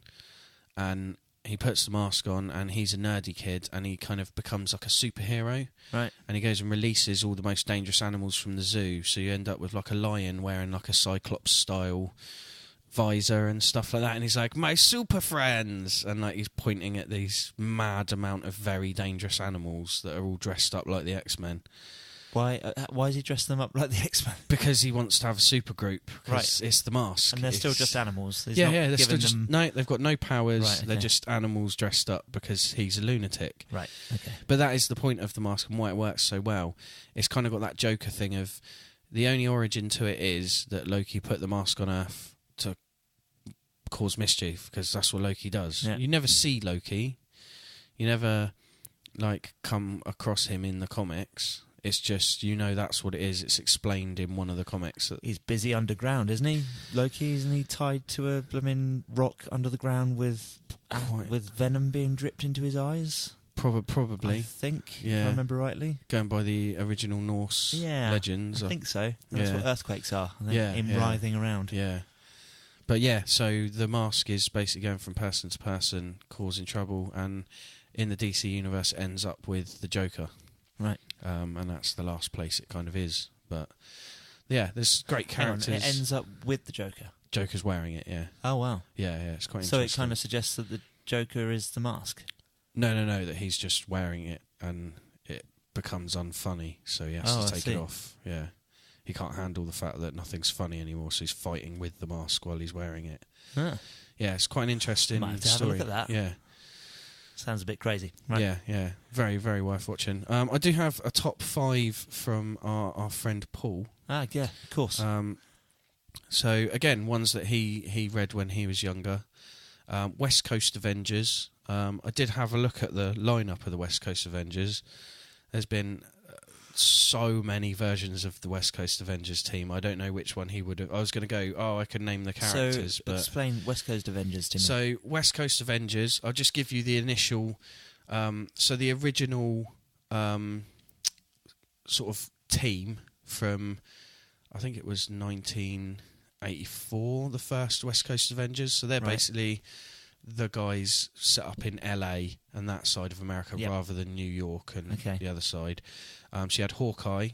and he puts the mask on, and he's a nerdy kid, and he kind of becomes like a superhero. Right. And he goes and releases all the most dangerous animals from the zoo, so you end up with like a lion wearing like a Cyclops-style visor and stuff like that, and he's like, my super friends, and like he's pointing at these mad amount of very dangerous animals that are all dressed up like the X-Men. Why is he dressing them up like the X-Men? Because he wants to have a super group. Right. It's the Mask. And they're still just animals. They're still just... No, they've got no powers. Right, okay. They're just animals dressed up because he's a lunatic. Right, okay. But that is the point of the Mask and why it works so well. It's kind of got that Joker thing of... The only origin to it is that Loki put the Mask on Earth to cause mischief, because that's what Loki does. Yeah. You never see Loki. You never, come across him in the comics. It's just, that's what it is. It's explained in one of the comics. He's busy underground, isn't he? Loki, isn't he tied to a blooming rock under the ground with venom being dripped into his eyes? Probably. I think, yeah. if I remember rightly. Going by the original Norse legends. I think so. That's what earthquakes are. Him writhing around. Yeah. But yeah, so the mask is basically going from person to person, causing trouble, and in the DC universe ends up with the Joker. Right. And that's the last place it kind of is. But yeah, there's great characters. It ends up with the Joker. Joker's wearing it, yeah. Oh, wow. Yeah, it's quite so interesting. So it kind of suggests that the Joker is the mask? No, that he's just wearing it and it becomes unfunny, so he has to take it off. Yeah. He can't handle the fact that nothing's funny anymore, so he's fighting with the mask while he's wearing it. Huh. Yeah, it's quite an interesting Might have to story. Have a look at that. Yeah. Sounds a bit crazy. Right. Yeah. Very, very worth watching. I do have a top 5 from our friend Paul. Ah, yeah, of course. So, again, ones that he read when he was younger. West Coast Avengers. I did have a look at the lineup of the West Coast Avengers. There's been so many versions of the West Coast Avengers team. I don't know which one he would have. I was going to go, I could name the characters. So, explain West Coast Avengers to me. So, West Coast Avengers, I'll just give you the initial... so, the original sort of team from, I think it was 1984, the first West Coast Avengers. So, they're basically... the guys set up in LA and that side of America rather than New York and the other side. She had Hawkeye,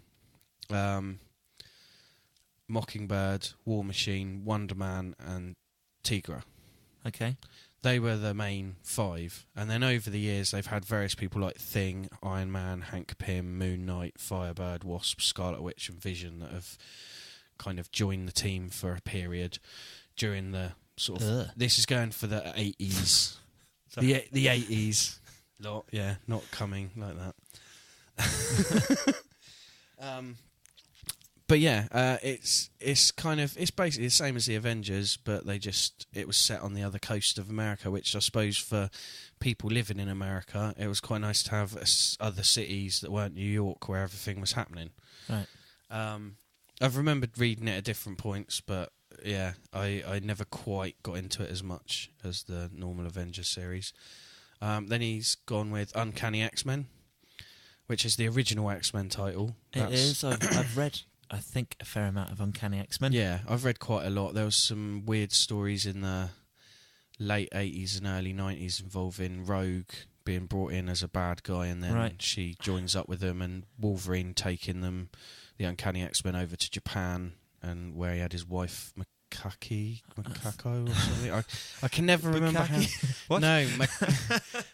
Mockingbird, War Machine, Wonder Man and Tigra. Okay. They were the main 5. And then over the years they've had various people like Thing, Iron Man, Hank Pym, Moon Knight, Firebird, Wasp, Scarlet Witch and Vision that have kind of joined the team for a period during the sort of this is going for the 80s. the 80s. Not coming like that. But yeah, it's basically the same as the Avengers, but it was set on the other coast of America, which I suppose for people living in America, it was quite nice to have other cities that weren't New York where everything was happening. Right. I've remembered reading it at different points, but yeah, I never quite got into it as much as the normal Avengers series. Then he's gone with Uncanny X-Men, which is the original X-Men title. It is. I've read, I think, a fair amount of Uncanny X-Men. Yeah, I've read quite a lot. There was some weird stories in the late 80s and early 90s involving Rogue being brought in as a bad guy, and then she joins up with them, and Wolverine taking them, the Uncanny X-Men, over to Japan, and where he had his wife Makako or something. I can never remember how. What? No,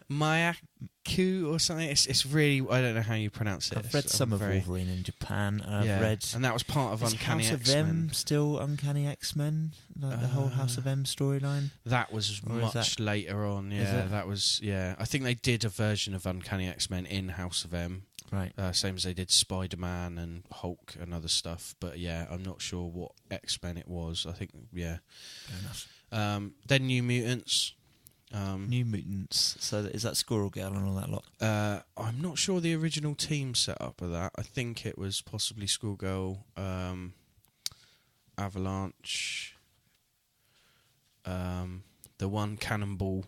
Mayaku or something. It's really, I don't know how you pronounce it. I've read some of Wolverine in Japan. And I've read, and that was part of Uncanny House X-Men. of M still Uncanny X-Men, like the whole House of M storyline. That was much later on. Yeah, that was. Yeah, I think they did a version of Uncanny X-Men in House of M. Right. Same as they did Spider-Man and Hulk and other stuff. But yeah, I'm not sure what X-Men it was. I think, Fair enough. Then New Mutants. New Mutants. So is that Squirrel Girl and all that lot? I'm not sure the original team set up of that. I think it was possibly Schoolgirl, Avalanche, the one Cannonball,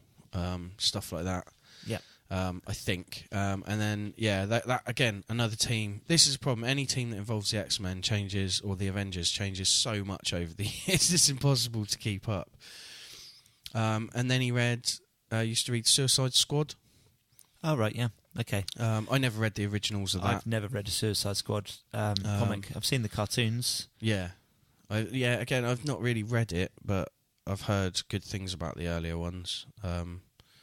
stuff like that. Yeah. I think. And then, that again, another team. This is a problem. Any team that involves the X-Men changes, or the Avengers changes so much over the years, it's impossible to keep up. And then he used to read Suicide Squad. Oh, right, yeah. Okay. I never read the originals of that. I've never read a Suicide Squad comic. I've seen the cartoons. Yeah. Again, I've not really read it, but I've heard good things about the earlier ones.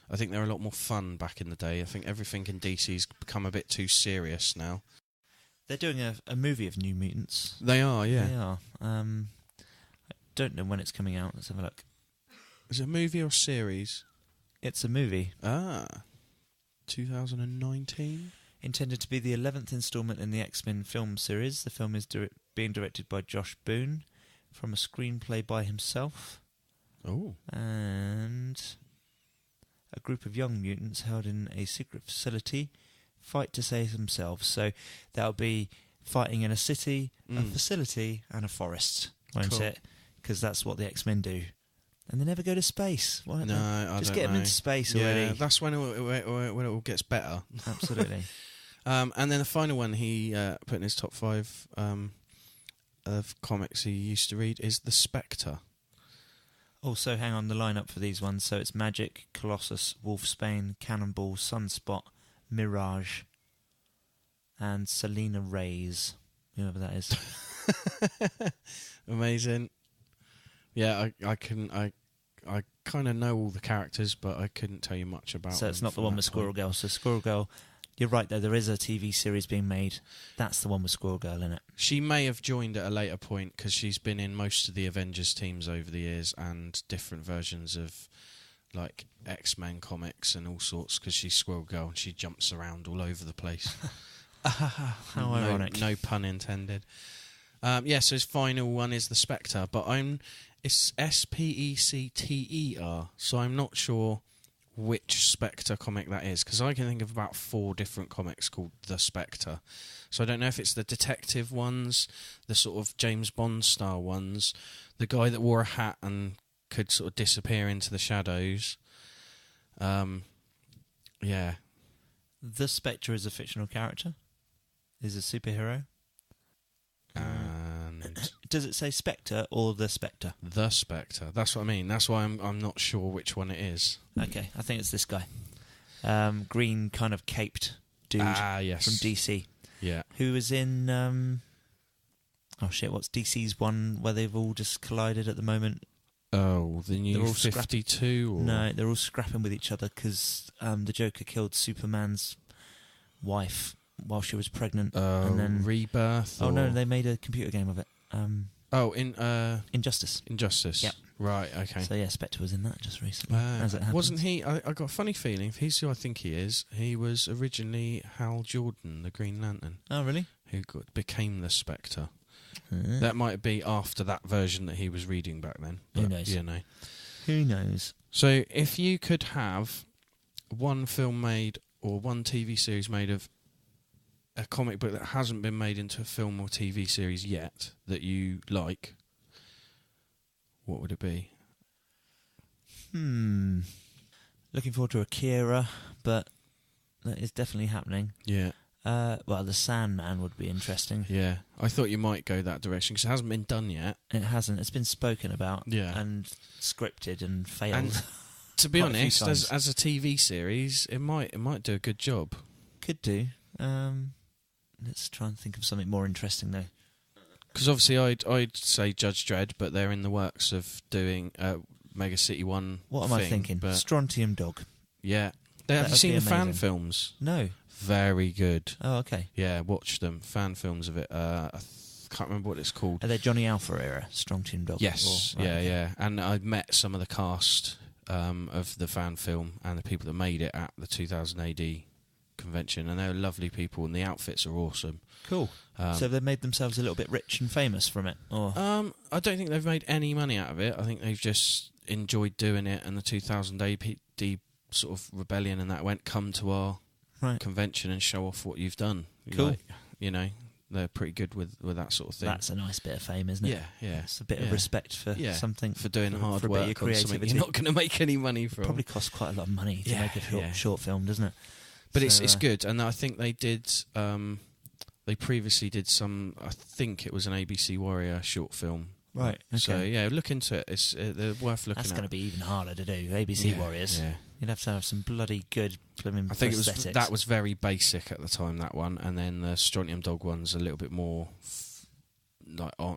I think they're a lot more fun back in the day. I think everything in DC's become a bit too serious now. They're doing a movie of New Mutants. They are, yeah. They are. I don't know when it's coming out. Let's have a look. Is it a movie or series? It's a movie. 2019? Intended to be the 11th instalment in the X-Men film series. The film is being directed by Josh Boone from a screenplay by himself. Oh. And a group of young mutants held in a secret facility fight to save themselves. So that'll be fighting in a city, a Mm. facility, and a forest, won't Cool. it? Because that's what the X-Men do. And they never go to space. Why don't No, they? I Just don't get them know. into space Yeah, already. that's when it all gets better. Absolutely. And then the final one he put in his top 5 of comics he used to read is The Spectre. Also, hang on the lineup for these ones. So it's Magic, Colossus, Wolfsbane, Cannonball, Sunspot, Mirage, and Selena Reyes, whoever that is. Amazing. Yeah, I kind of know all the characters, but I couldn't tell you much about them. So it's not the from one that with Squirrel point. Girl. So Squirrel Girl, you're right though, there is a TV series being made. That's the one with Squirrel Girl in it. She may have joined at a later point because she's been in most of the Avengers teams over the years and different versions of like X-Men comics and all sorts because she's Squirrel Girl and she jumps around all over the place. How ironic. No pun intended. So his final one is The Spectre, but it's Specter, so I'm not sure which Spectre comic that is, because I can think of about 4 different comics called The Spectre. So I don't know if it's the detective ones, the sort of James Bond style ones, the guy that wore a hat and could sort of disappear into the shadows. Yeah. The Spectre is a fictional character. Is a superhero. And Does it say Spectre or The Spectre? The Spectre. That's what I mean. That's why I'm not sure which one it is. Okay, I think it's this guy. Green kind of caped dude Yes. from DC. Yeah. Who was in... what's DC's one where they've all just collided at the moment? Oh, the They're new all 52? Or? No, they're all scrapping with each other because the Joker killed Superman's wife while she was pregnant. And then Rebirth? Oh, or... no, they made a computer game of it. Injustice. Injustice. Yep. Right, okay. So, yeah, Spectre was in that just recently, as it happens. Wasn't he... I got a funny feeling, if he's who I think he is, he was originally Hal Jordan, the Green Lantern, Oh, really? who became the Spectre. That might be after that version that he was reading back then. Who But, knows? You know. Who knows? So, if you could have one film made or one TV series made of a comic book that hasn't been made into a film or TV series yet that you like, what would it be? Looking forward to Akira, but that is definitely happening. Yeah. The Sandman would be interesting. Yeah. I thought you might go that direction because it hasn't been done yet. It hasn't. It's been spoken about and scripted and failed. And to be quite a few honest, times. as a TV series, it might do a good job. Could do. Let's try and think of something more interesting, though. Because obviously I'd say Judge Dredd, but they're in the works of doing Mega City 1 What am I thinking? But Strontium Dog. yeah. Have you seen the fan amazing. films? No. Very good. Oh, okay. Yeah, watch them. Fan films of it. I can't remember what it's called. Are they Johnny Alpha era Strontium Dog? Yes. Or, right, okay. Yeah. And I met some of the cast of the fan film and the people that made it at the 2000 AD convention, and they were lovely people, and the outfits are awesome. Cool. So they've made themselves a little bit rich and famous from it? Or I don't think they've made any money out of it. I think they've just enjoyed doing it, and the 2000 AD sort of rebellion and that went, come to our convention and show off what you've done. Cool. Like, you know, they're pretty good with that sort of thing. That's a nice bit of fame, isn't it? Yeah. It's a bit of respect for something. For doing hard for a bit of work on something creativity. you're not going to make any money from. It probably costs quite a lot of money to make a short film, doesn't it? But it's good, and I think they did. They previously did some. I think it was an ABC Warrior short film. Right. Okay. So yeah, look into it. It's they're worth looking at. That's going to be even harder to do. ABC Warriors. Yeah. You'd have to have some bloody good blooming I think prosthetics. that was very basic at the time, that one, and then the Strontium Dog one's a little bit more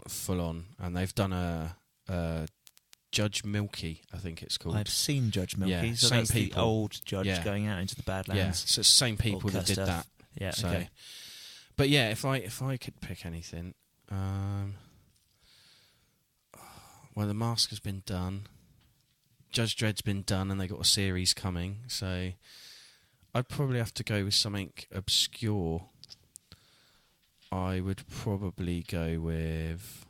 full on, and they've done a Judge Milky, I think it's called. I've seen Judge Milky. Yeah, so same that's people. the old judge going out into the Badlands. Yeah, so it's the same people that did that. Yeah, so. okay. But yeah, if I could pick anything, The Mask has been done. Judge Dredd's been done, and they got a series coming. So I'd probably have to go with something obscure. I would probably go with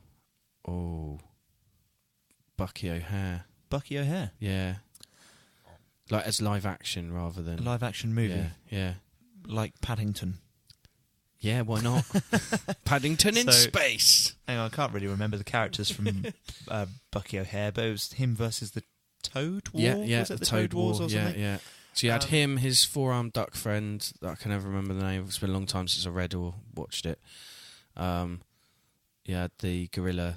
Bucky O'Hare. Bucky O'Hare? Yeah. Like as live action rather than... A live action movie? Yeah. like Paddington? Yeah, why not? Paddington in space. Hang on, I can't really remember the characters from Bucky O'Hare, but it was him versus the Toad War? Yeah, was it the Toad Wars or something? Yeah. So you had him, his four-armed duck friend, that I can never remember the name. It's been a long time since I read or watched it. You had the gorilla,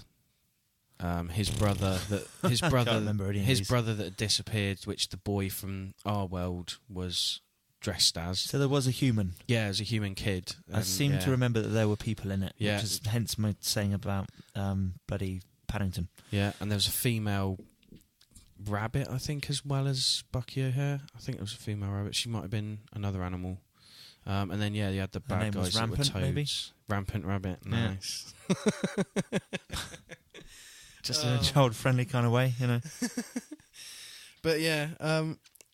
his brother that his I brother can't remember any of his these. brother that had disappeared, which the boy from our world was dressed as. So there was a human. Yeah, as a human kid. I seem to remember that there were people in it, Yeah. which is hence my saying about bloody Paddington. Yeah, and there was a female rabbit, I think, as well as Bucky O'Hare. I think it was a female rabbit. She might have been another animal. And then, you had the Her name bad was guys that were Rampant, toads. maybe? Rampant rabbit, nice. Just in a child-friendly kind of way, you know. But yeah,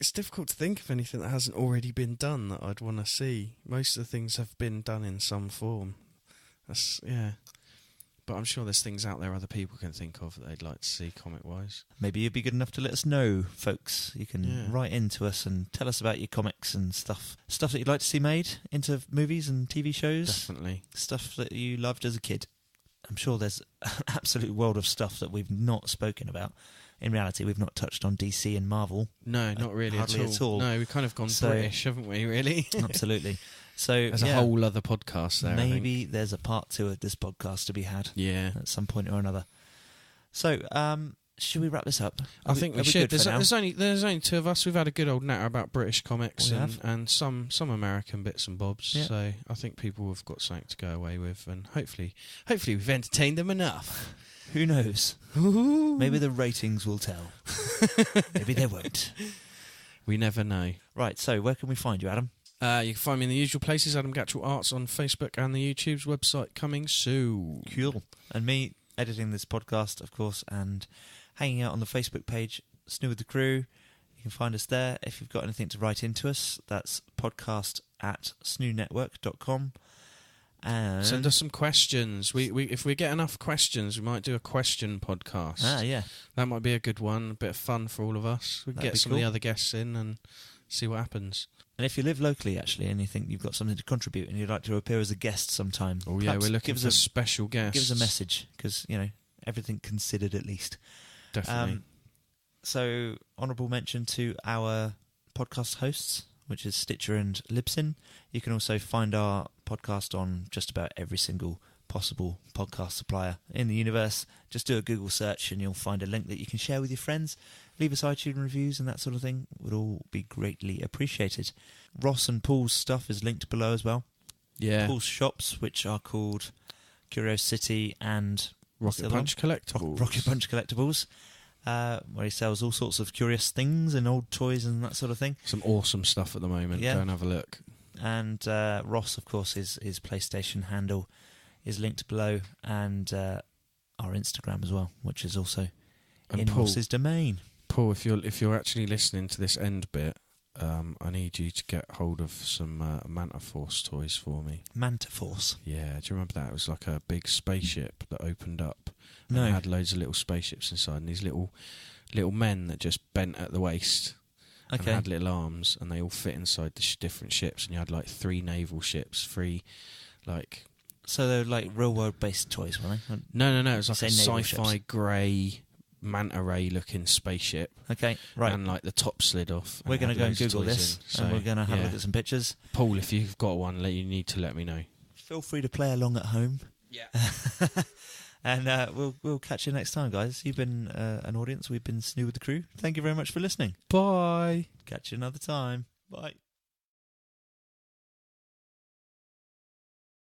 it's difficult to think of anything that hasn't already been done that I'd want to see. Most of the things have been done in some form. But I'm sure there's things out there other people can think of that they'd like to see comic-wise. Maybe you'd be good enough to let us know, folks. You can write into us and tell us about your comics and stuff that you'd like to see made into movies and TV shows. Definitely. Stuff that you loved as a kid. I'm sure there's an absolute world of stuff that we've not spoken about. In reality, we've not touched on DC and Marvel. No, not really hardly at all. No, we've kind of gone British, haven't we, really? Absolutely. So there's a whole other podcast there. Maybe there's a part 2 of this podcast to be had. Yeah. At some point or another. So, should we wrap this up? I think we should. There's only 2 of us. We've had a good old natter about British comics and some American bits and bobs. Yeah. So I think people have got something to go away with, and hopefully we've entertained them enough. Who knows? Maybe the ratings will tell. Maybe they won't. We never know. Right, so where can we find you, Adam? You can find me in the usual places, Adam Gatchell Arts on Facebook and the YouTube's website coming soon. Cool. And me editing this podcast, of course, and hanging out on the Facebook page, SNEW with the Crew. You can find us there. If you've got anything to write into us, that's podcast@snewnetwork.com. And send us some questions. If we get enough questions, we might do a question podcast. Ah, yeah. That might be a good one. A bit of fun for all of us. We can get some of the other guests in and see what happens. And if you live locally, actually, and you think you've got something to contribute and you'd like to appear as a guest sometime, oh yeah, we're looking for special guests. Give us a message, because, everything considered at least. Definitely. So, honourable mention to our podcast hosts, which is Sticher and Libsyn. You can also find our podcast on just about every single possible podcast supplier in the universe. Just do a Google search and you'll find a link that you can share with your friends. Leave us iTunes reviews and that sort of thing. Would all be greatly appreciated. Ross and Paul's stuff is linked below as well. Yeah. Paul's shops, which are called Curiosity and Rocket Punch Collectables. Rocket Punch Collectables. Where he sells all sorts of curious things and old toys and that sort of thing. Some awesome stuff at the moment. Yeah. Go and have a look. And Ross, of course, his PlayStation handle is linked below, and our Instagram as well, which is also in Ross's domain. Paul, if you're actually listening to this end bit, I need you to get hold of some Manta Force toys for me. Manta Force? Yeah, do you remember that? It was like a big spaceship that opened up. No. And it had loads of little spaceships inside, and these little men that just bent at the waist. Okay. And had little arms, and they all fit inside the different ships, and you had like 3 naval ships, 3 like... So they're like real-world based toys, were they? No, it was like a naval sci-fi ships. grey manta ray looking spaceship. Okay, right. And like the top slid off. We're going to go and Google this, and we're going to have a look at some pictures. Paul, if you've got one, you need to let me know. Feel free to play along at home. Yeah. And we'll catch you next time, guys. You've been an audience. We've been SNEW with the Crew. Thank you very much for listening. Bye. Catch you another time. Bye.